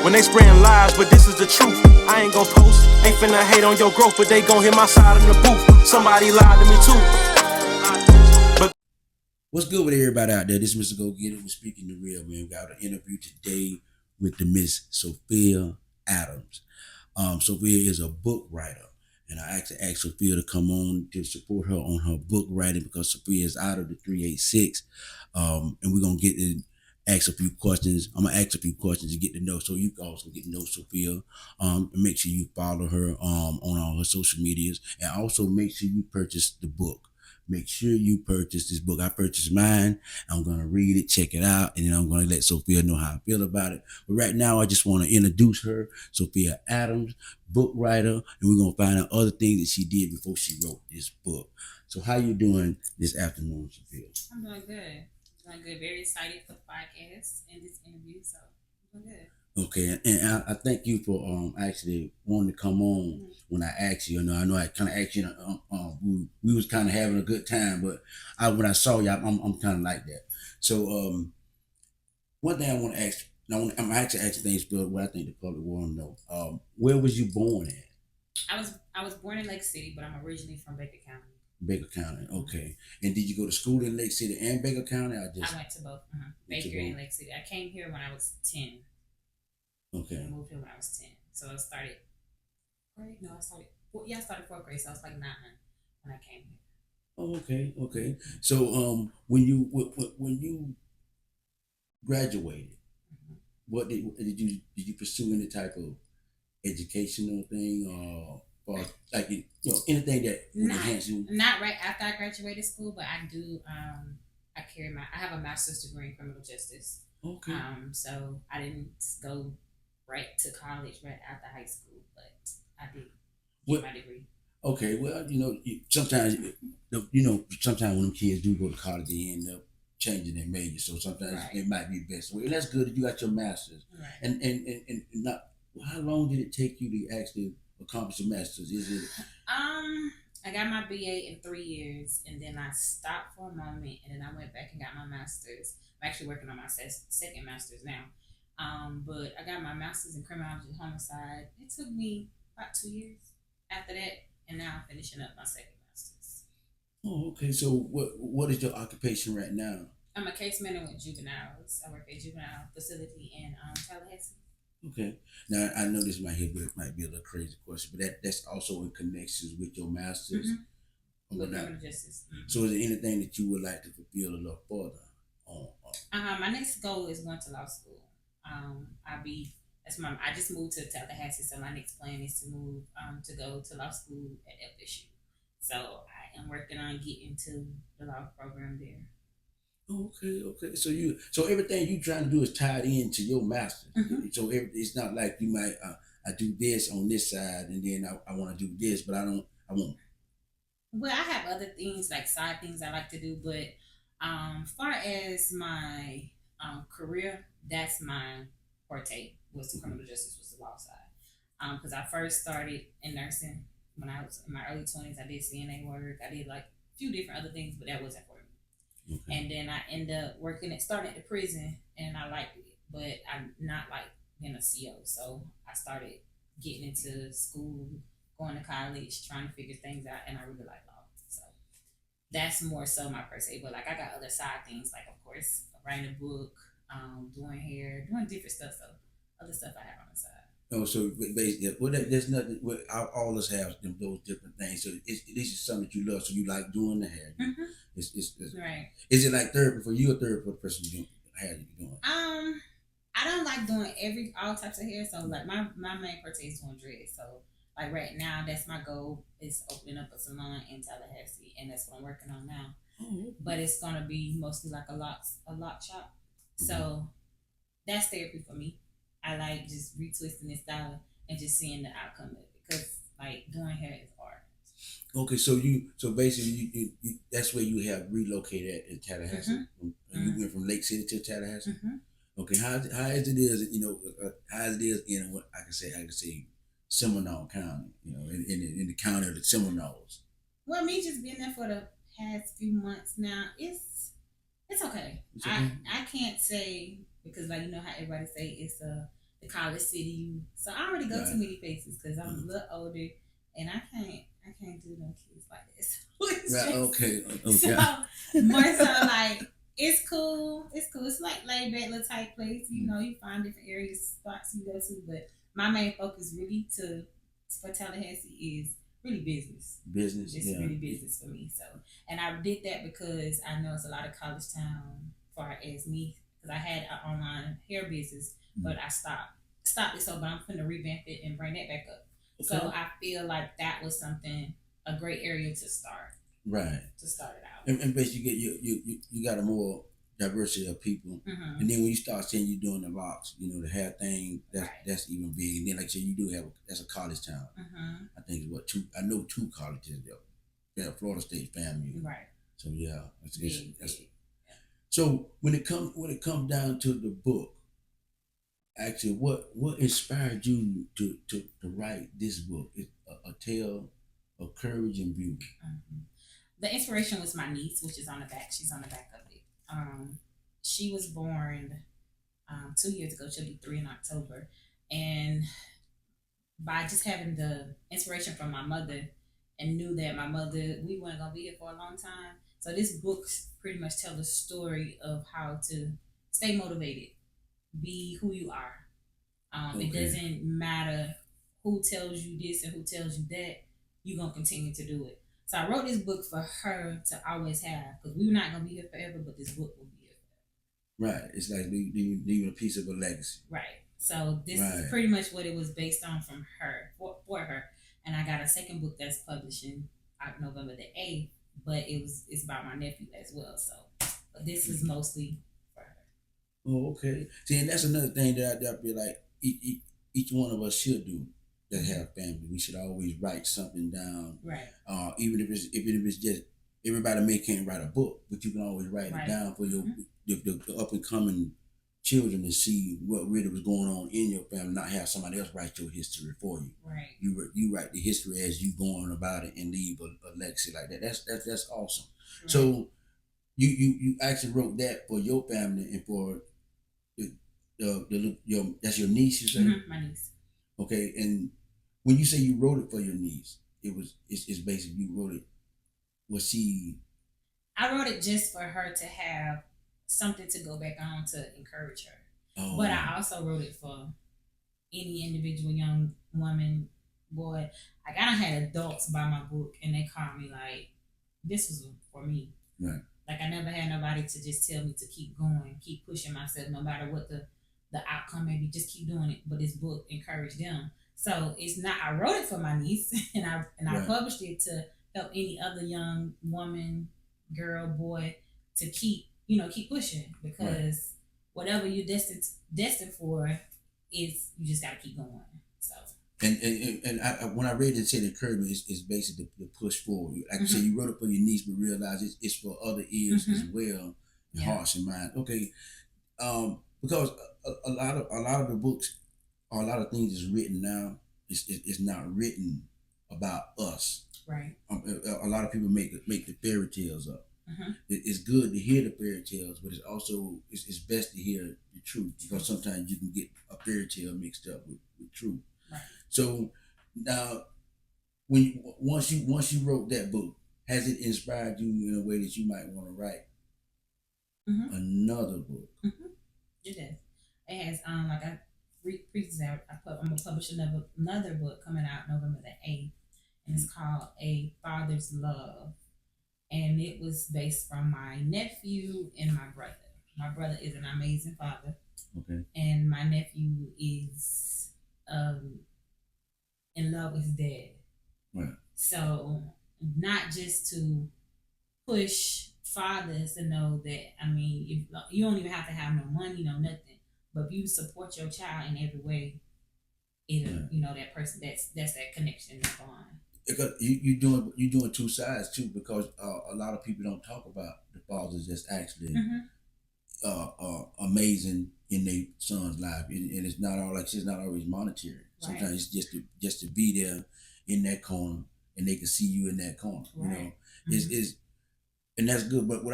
when they spraying lies, but this is the truth. I ain't gon' post, ain't finna hate on your growth, but they gon' hear my side in the booth. Somebody lied to me too. What's good with everybody out there? This is Mr. Go Get It. We're speaking the real, man. We got an interview today with the Miss Sophia Adams. Sophia is a book writer, and I actually asked Sophia to come on to support her on her book writing because Sophia is out of the 386. And we're gonna get to ask a few questions. I'm gonna ask a few questions to get to know, so you also get to know Sophia. And make sure you follow her on all her social medias, and also make sure you purchase the book. Make sure you purchase this book. I purchased mine. I'm going to read it, check it out, and then I'm going to let Sophia know how I feel about it. But right now, I just want to introduce her, Sophia Adams, book writer, and we're going to find out other things that she did before she wrote this book. So how you doing this afternoon, Sophia? I'm doing good. Very excited for the podcast and this interview, so I'm doing good. Okay, and I thank you for actually wanting to come on when I asked you. I know I kind of asked you. We was kind of having a good time, but when I saw you, I'm kind of like that. So one thing I want to ask, I'm actually asking things, but what I think the public want to know. Where was you born at? I was born in Lake City, but I'm originally from Baker County. Baker County, okay. And did you go to school in Lake City and Baker County? I went to both, Baker and Lake City. I came here when I was 10. Okay. I moved here when I was 10. So I started fourth grade, so I was like 9 when I came here. Oh, okay. So when you graduated, what did you pursue any type of educational thing or like anything that would enhance you? Not right after I graduated school, but I do I have a master's degree in criminal justice. Okay. So I didn't go right to college right after high school, but I did get my degree. Okay, well, sometimes when kids do go to college, they end up changing their major. So sometimes it might be best way. And that's good that you got your master's. Right. And not, how long did it take you to actually accomplish your master's? Is it? I got my BA in 3 years, and then I stopped for a moment, and then I went back and got my master's. I'm actually working on my second master's now. But I got my master's in criminology and homicide. It took me about 2 years after that, and now I'm finishing up my second master's. Oh, okay. So what is your occupation right now? I'm a case manager with juveniles. I work at a juvenile facility in Tallahassee. Okay. Now I know this might be a little crazy question, but that's also in connections with your master's. With criminal justice. So is there anything that you would like to fulfill a little further on? My next goal is going to law school. I just moved to Tallahassee, so my next plan is to move to go to law school at FSU. So I am working on getting to the law program there. Okay. So everything you trying to do is tied into your master. So it's not like you might I do this on this side and then I want to do this, but I won't. Well, I have other things like side things I like to do, but far as my career, that's my forte. Was the criminal justice, was the law side. Because I first started in nursing when I was in my early 20s. I did CNA work. I did like a few different other things, but that wasn't for me. Okay. And then I ended up starting at the prison, and I liked it, but I'm not like being a CO. So I started getting into school, going to college, trying to figure things out, and I really like law. So that's more so my per se. But like I got other side things, like of course writing a book, doing hair, doing different stuff. So other stuff I have on the side. Oh, so basically, there's nothing. All of us have those different things. So this is something that you love. So you like doing the hair. It's right. Is it like therapy for you or therapy for the person you hair you're doing? I don't like doing all types of hair. So like my main forte is doing dreads. So like right now, that's my goal is opening up a salon in Tallahassee, and that's what I'm working on now. But it's gonna be mostly like a lock shop. So that's therapy for me. I like just retwisting this style and just seeing the outcome of it, because like doing hair is art. Okay, so basically you that's where you have relocated at in Tallahassee. You went from Lake City to Tallahassee. Okay, how is in what I can say Seminole County, in the county of the Seminoles. Well, me just being there for the past few months now, it's okay. I can't say, because like how everybody say it's the the college city. So I already go Right. too many places because I'm a little older and I can't do no kids like this. Right. Okay. So more so like it's cool. It's cool. It's like laid back little type place. You know, you find different areas, spots you go to, but my main focus really for Tallahassee is really business. Business. It's really business for me. So, and I did that because I know it's a lot of college town far as me because I had an online hair business, but I stopped it. So, but I'm going to revamp it and bring that back up. Okay. So I feel like that was a great area to start. Right. To start it out. And basically, you got a more diversity of people, and then when you start saying you're doing the locks, the hair thing, that's even big. And then, like I said, you do that's a college town. I think it's I know two colleges there. Yeah, Florida State family. Right. So yeah, that's so when it comes down to the book, actually, what inspired you to write this book? It's a tale of courage and beauty. The inspiration was my niece, which is on the back. She's on the back of it. She was born 2 years ago. She'll be 3 in October. And by just having the inspiration from my mother and knew that my mother, we weren't going to be here for a long time. So this book pretty much tells the story of how to stay motivated, be who you are. It doesn't matter who tells you this and who tells you that, you're going to continue to do it. So I wrote this book for her to always have, because we're not going to be here forever, but this book will be here forever. Right. It's like leaving a piece of a legacy. Right. So this is pretty much what it was based on from her, for her. And I got a second book that's publishing November the 8th, but it's about my nephew as well. So but this is mostly for her. Oh, okay. See, and that's another thing that I feel like each one of us should do. That have family, we should always write something down. Right. Even if it's just everybody can't write a book, but you can always write it down for your the up and coming children to see what really was going on in your family, not have somebody else write your history for you. Right. You write the history as you go on about it and leave a legacy like that. That's awesome. Right. So you actually wrote that for your family and for that's your niece, you say? My niece. Okay, and when you say you wrote it for your niece, it's basically you wrote it. I wrote it just for her to have something to go back on to encourage her. Oh. But I also wrote it for any individual young woman, boy. Like I done had adults buy my book and they call me like, this was for me. Right. Like I never had nobody to just tell me to keep going, keep pushing myself, no matter what the outcome may be, just keep doing it. But this book encouraged them. So it's not, I wrote it for my niece and I published it to help any other young woman, girl, boy to keep pushing, because whatever you're destined for is, you just gotta keep going. So and I, when I read it, it said encouragement is basically the push forward. Like you said, you wrote it for your niece, but realize it's for other ears as well, and hearts and minds. Okay, because a lot of the books or a lot of things is written now. It's not written about us. Right. A lot of people make the fairy tales up. It's good to hear the fairy tales, but it's best to hear the truth, because sometimes you can get a fairy tale mixed up with truth. Right. So now, once you wrote that book, has it inspired you in a way that you might want to write another book? It does. It has like I I'm gonna publish another book coming out November the 8th, and it's called A Father's Love, and it was based from my nephew and my brother. My brother is an amazing father, and my nephew is in love with his dad. Right. So not just to push fathers to know that, I mean, if you don't even have to have no money, no nothing, but if you support your child in every way, it'll that person, that's that connection, that bond. Because you doing two sides too, because a lot of people don't talk about the fathers that's actually amazing in their son's life, and it's not all it's not always monetary. Sometimes it's just to be there in that corner, and they can see you in that corner. Right. Is and that's good. But what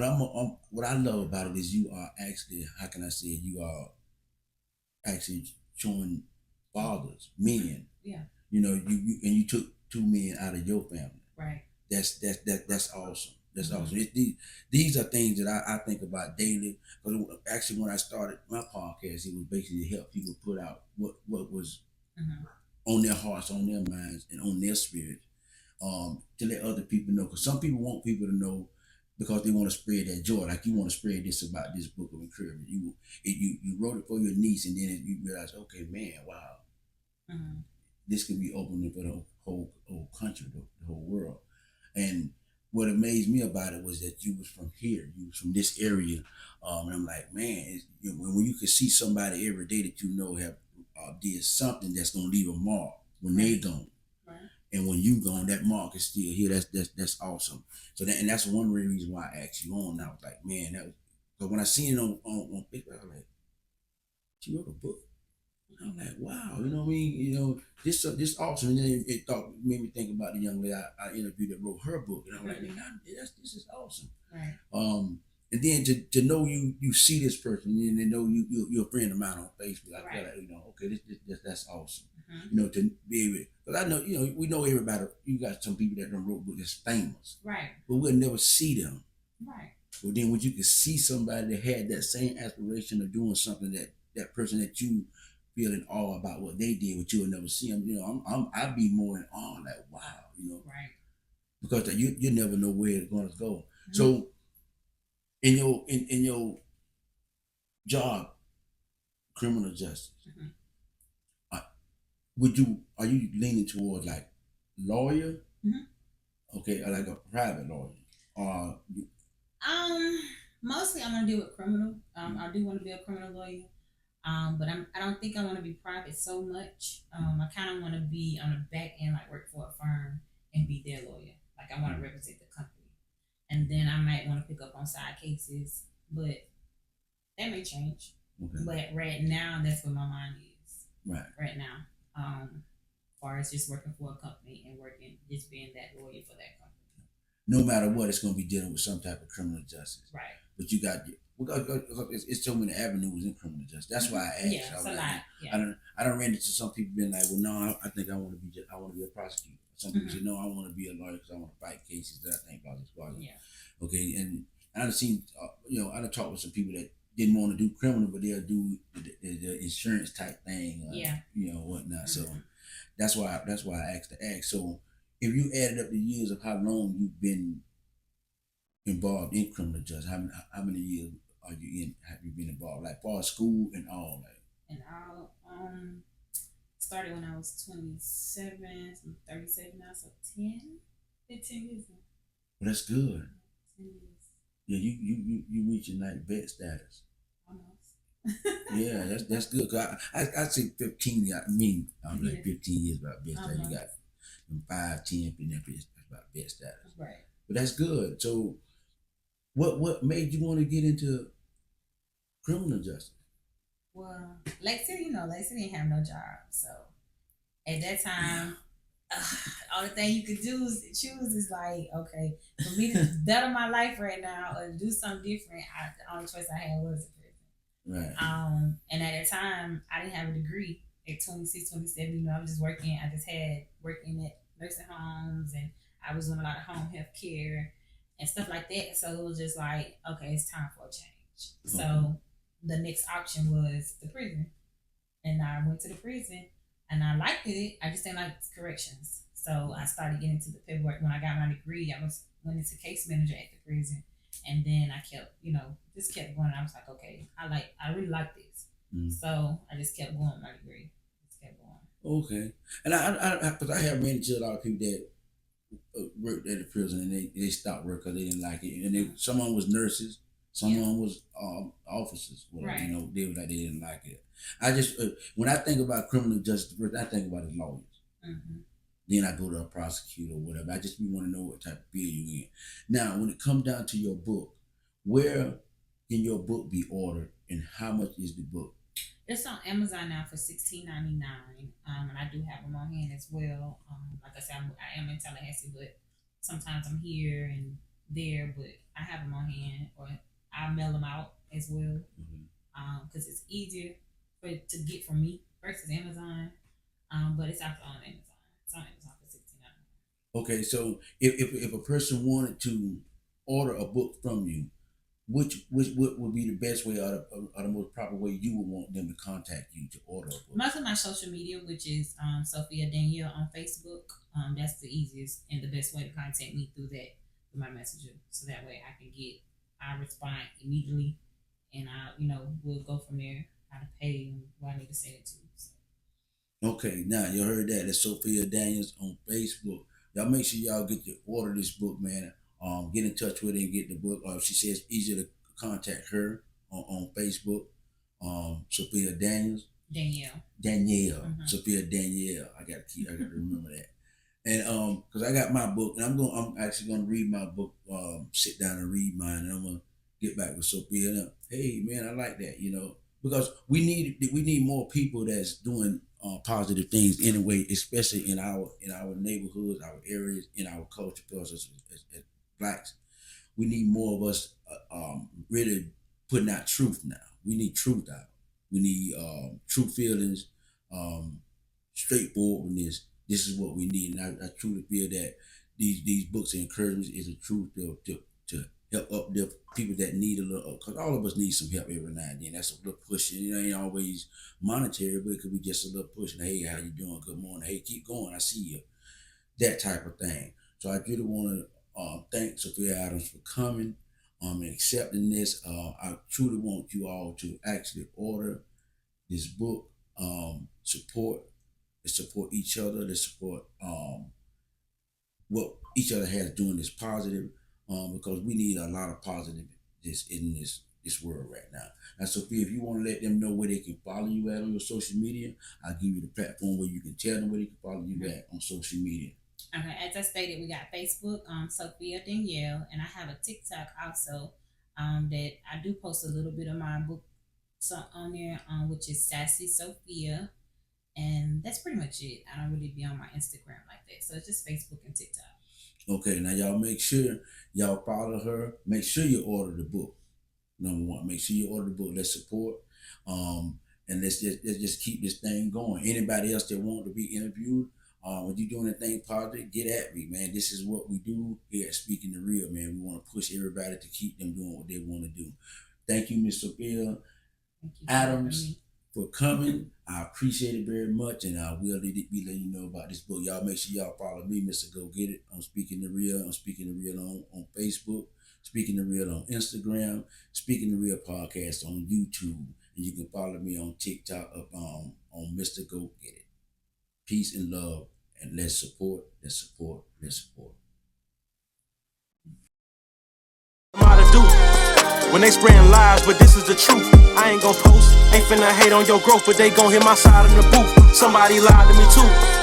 I love about it is you are actually, how can I say it? You are actually showing fathers, men. Yeah. You know, you took 2 men out of your family. Right. That's awesome. That's awesome. These are things that I think about daily. Because actually, when I started my podcast, it was basically to help people put out what was on their hearts, on their minds, and on their spirit, to let other people know. Because some people want people to know because they want to spread that joy. Like you want to spread this about this book of encouragement. You wrote it for your niece, and then you realize, okay, man, wow, this could be opening for the whole country, the whole world. And what amazed me about it was that you was from here, you was from this area, and I'm like, man, when you can see somebody every day that you know have did something that's gonna leave a mark when they gone, and when you gone, that mark is still here. That's awesome. So that's one reason why I asked you on. I was like, man, that was, but when I seen it on Facebook, I was like, she wrote a book. I'm like, wow, you know what I mean? You know, this awesome. And then it made me think about the young lady I interviewed that wrote her book, and I'm like, man, this is awesome. Right. And then to know you see this person, and then know you're a friend of mine on Facebook. I feel like, you know, okay, that's awesome. You know, to be able, because I know, you know, we know everybody. You got some people that done wrote books that's famous, right? But we'll never see them, right? But then when you can see somebody that had that same aspiration of doing something that person that you feel in awe about what they did, but you will never see them. You know, I'd be more in awe, like, wow, you know, right? Because you never know where it's going to go. So in your job, criminal justice, are you leaning toward like lawyer, okay, or like a private lawyer, mostly I want to deal with criminal. I do want to be a criminal lawyer. But I don't think I want to be private so much. I kind of want to be on the back end, like work for a firm and be their lawyer. Like I want to represent the company, and then I might want to pick up on side cases, but that may change. Okay. But right now, that's where my mind is. Right now, as far as just working for a company and just being that lawyer for that company. No matter what, it's going to be dealing with some type of criminal justice. Right. But you got. It's so many avenues in criminal justice. That's why I asked. Yeah, it's a lot. Yeah. I don't ran into some people being like, well, no, I think I want to be a prosecutor. Some people say, no, I want to be a lawyer because I want to fight cases that I think about this. Yeah. Okay, and I've seen, I've talked with some people that didn't want to do criminal, but they'll do the insurance type thing. Whatnot. So that's why I asked to ask. So if you added up the years of how long you've been involved in criminal justice, how many years have you been involved, like far as school and all that? And all started when I was 27, I'm 37 now, so 15 years now. Well, that's good. 10 years. Yeah, you reaching like vet status. Almost. Yeah, that's good. Cause I say 15. I'm like 15 years about vet status. You got 5, 10, 15 years about vet status. Right. But that's good. So, what made you want to get into criminal justice? Well, Lexi didn't have no job, so at that time, all the thing you could do is choose is like, okay, for me to better my life right now or do something different, the only choice I had was the prison. Right. And at that time, I didn't have a degree at 26, 27. I was just working. I just had working at nursing homes, and I was doing a lot of home health care and stuff like that. So it was just like, okay, it's time for a change. Okay. So the next option was the prison. And I went to the prison and I liked it. I just didn't like corrections. So I started getting into the paperwork. When I got my degree, I went into case manager at the prison. And then I kept, just kept going. I was like, okay, I really like this. So I just kept going with my degree. Just kept going. Okay. And because I have ran into a lot of people that worked at the prison and they stopped work because they didn't like it. And someone was nurses, someone was officers. Whatever, right. They were like they didn't like it. I just when I think about criminal justice, first I think about is lawyers. Mm-hmm. Then I go to a prosecutor or whatever. I just want to know what type of field you in. Now, when it comes down to your book, where can your book be ordered, and how much is the book? It's on Amazon now for $16.99, and I do have them on hand as well. Like I said, I am in Tallahassee, but sometimes I'm here and there. But I have them on hand, or I mail them out as well, because it's easier to get from me versus Amazon. But it's out on Amazon. It's on Amazon for $69. Okay, so if a person wanted to order a book from you, which what would be the best way or the most proper way you would want them to contact you to order a book? Most of my social media, which is Sophia Danielle on Facebook, that's the easiest and the best way to contact me through that, through my messenger. So that way I respond immediately, and we'll go from there. How to pay and who I need to send it to. So. Okay, now you heard that. That's Sophia Daniels on Facebook. Y'all make sure y'all get to order this book, man. Get in touch with her and get the book. She says it's easier to contact her on Facebook. Sophia Daniels. Danielle. Mm-hmm. Sophia Danielle. I gotta remember that. And because I got my book, and I'm actually gonna read my book. Sit down and read mine, and I'm gonna get back with Sophia. And, hey, man, I like that. Because we need more people that's doing positive things anyway, especially in our neighborhoods, our areas, in our culture. Because as blacks, we need more of us really putting out truth now. We need truth out. We need true feelings, straightforwardness. This is what we need, and I truly feel that these books and encouragement is a truth to help uplift people that need a little, because all of us need some help every now and then. That's a little pushing. It ain't always monetary, but it could be just a little pushing. Hey, how you doing? Good morning. Hey, keep going. I see you. That type of thing. So I really want to thank Sophia Adams for coming and accepting this. I truly want you all to actually order this book. Support each other. Let's support what each other has doing is positive. Because we need a lot of positive in this world right now. Now, Sophia, if you want to let them know where they can follow you at on your social media, I'll give you the platform where you can tell them where they can follow you at on social media. Okay, as I stated, we got Facebook, Sophia Danielle, and I have a TikTok also that I do post a little bit of my book on there, which is Sassy Sophia, and that's pretty much it. I don't really be on my Instagram like that, so it's just Facebook and TikTok. Okay, now y'all make sure y'all follow her. Make sure you order the book. Number one, make sure you order the book. Let's support. And let's just keep this thing going. Anybody else that want to be interviewed, when you're doing anything positive, get at me, man. This is what we do here at Speaking the Real, man. We want to push everybody to keep them doing what they want to do. Thank you, Miss Sophia Adams, for coming. I appreciate it very much, and I will be letting you know about this book. Y'all make sure y'all follow me, Mr. Go Get It, on Speaking the Real. I'm Speaking the Real on Facebook, Speaking the Real on Instagram, Speaking the Real podcast on YouTube, and you can follow me on TikTok on Mr. Go Get It. Peace and love, and let's support. When they spreading lies, but this is the truth. I ain't gon' post, ain't finna hate on your growth, but they gon' hear my side in the booth. Somebody lied to me too.